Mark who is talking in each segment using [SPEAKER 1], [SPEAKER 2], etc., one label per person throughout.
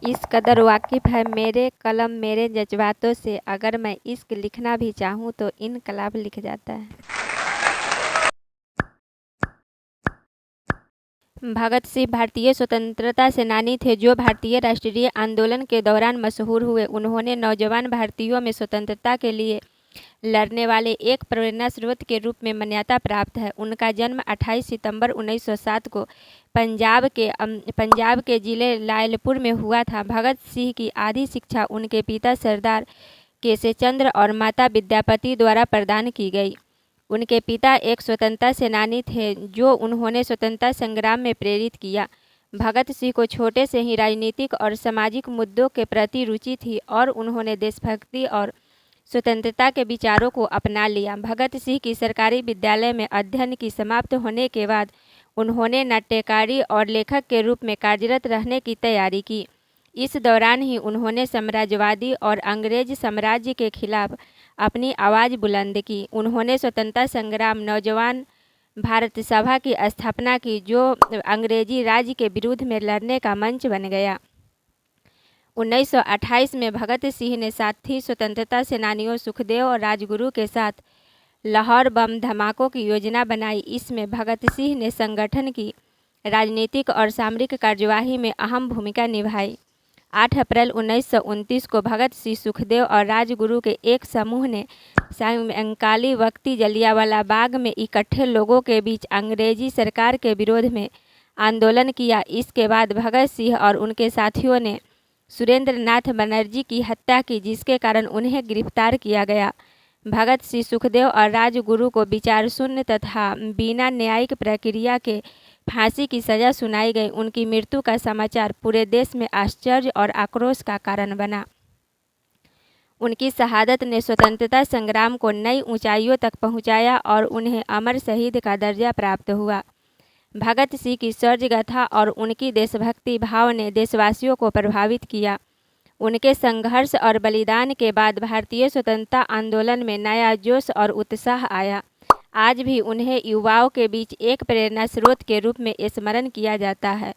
[SPEAKER 1] इस कदर वाकिफ़ है मेरे कलम मेरे जज्बातों से, अगर मैं इश्क लिखना भी चाहूँ तो इनकलाब लिख जाता है। भगत सिंह भारतीय स्वतंत्रता सेनानी थे जो भारतीय राष्ट्रीय आंदोलन के दौरान मशहूर हुए। उन्होंने नौजवान भारतीयों में स्वतंत्रता के लिए लड़ने वाले एक प्रेरणा स्रोत के रूप में मान्यता प्राप्त है। उनका जन्म 28 सितंबर 1907 को पंजाब के जिले लायलपुर में हुआ था। भगत सिंह की आधी शिक्षा उनके पिता सरदार केशवचंद्र और माता विद्यापति द्वारा प्रदान की गई। उनके पिता एक स्वतंत्रता सेनानी थे जो उन्होंने स्वतंत्रता संग्राम में प्रेरित किया। भगत सिंह को छोटे से ही राजनीतिक और सामाजिक मुद्दों के प्रति रुचि थी और उन्होंने देशभक्ति और स्वतंत्रता के विचारों को अपना लिया। भगत सिंह की सरकारी विद्यालय में अध्ययन की समाप्त होने के बाद उन्होंने नाट्यकारी और लेखक के रूप में कार्यरत रहने की तैयारी की। इस दौरान ही उन्होंने साम्राज्यवादी और अंग्रेज साम्राज्य के खिलाफ अपनी आवाज़ बुलंद की। उन्होंने स्वतंत्रता संग्राम नौजवान भारत सभा की स्थापना की जो अंग्रेजी राज के विरुद्ध में लड़ने का मंच बन गया। 1928 में भगत सिंह ने साथी स्वतंत्रता सेनानियों सुखदेव और राजगुरु के साथ लाहौर बम धमाकों की योजना बनाई। इसमें भगत सिंह ने संगठन की राजनीतिक और सामरिक कार्यवाही में अहम भूमिका निभाई। 8 अप्रैल 1929 को भगत सिंह सुखदेव और राजगुरु के एक समूह ने सायंकाली वक्ती जलियांवाला बाग में इकट्ठे लोगों के बीच अंग्रेजी सरकार के विरोध में आंदोलन किया। इसके बाद भगत सिंह और उनके साथियों ने सुरेंद्र नाथ बनर्जी की हत्या की, जिसके कारण उन्हें गिरफ्तार किया गया। भगत सिंह सुखदेव और राजगुरु को विचार शून्य तथा बिना न्यायिक प्रक्रिया के फांसी की सज़ा सुनाई गई। उनकी मृत्यु का समाचार पूरे देश में आश्चर्य और आक्रोश का कारण बना। उनकी शहादत ने स्वतंत्रता संग्राम को नई ऊंचाइयों तक पहुंचाया और उन्हें अमर शहीद का दर्जा प्राप्त हुआ। भगत सिंह की शौर्य गाथा और उनकी देशभक्ति भाव ने देशवासियों को प्रभावित किया। उनके संघर्ष और बलिदान के बाद भारतीय स्वतंत्रता आंदोलन में नया जोश और उत्साह आया। आज भी उन्हें युवाओं के बीच एक प्रेरणा स्रोत के रूप में स्मरण किया जाता है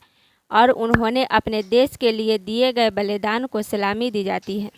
[SPEAKER 1] और उन्होंने अपने देश के लिए दिए गए बलिदान को सलामी दी जाती है।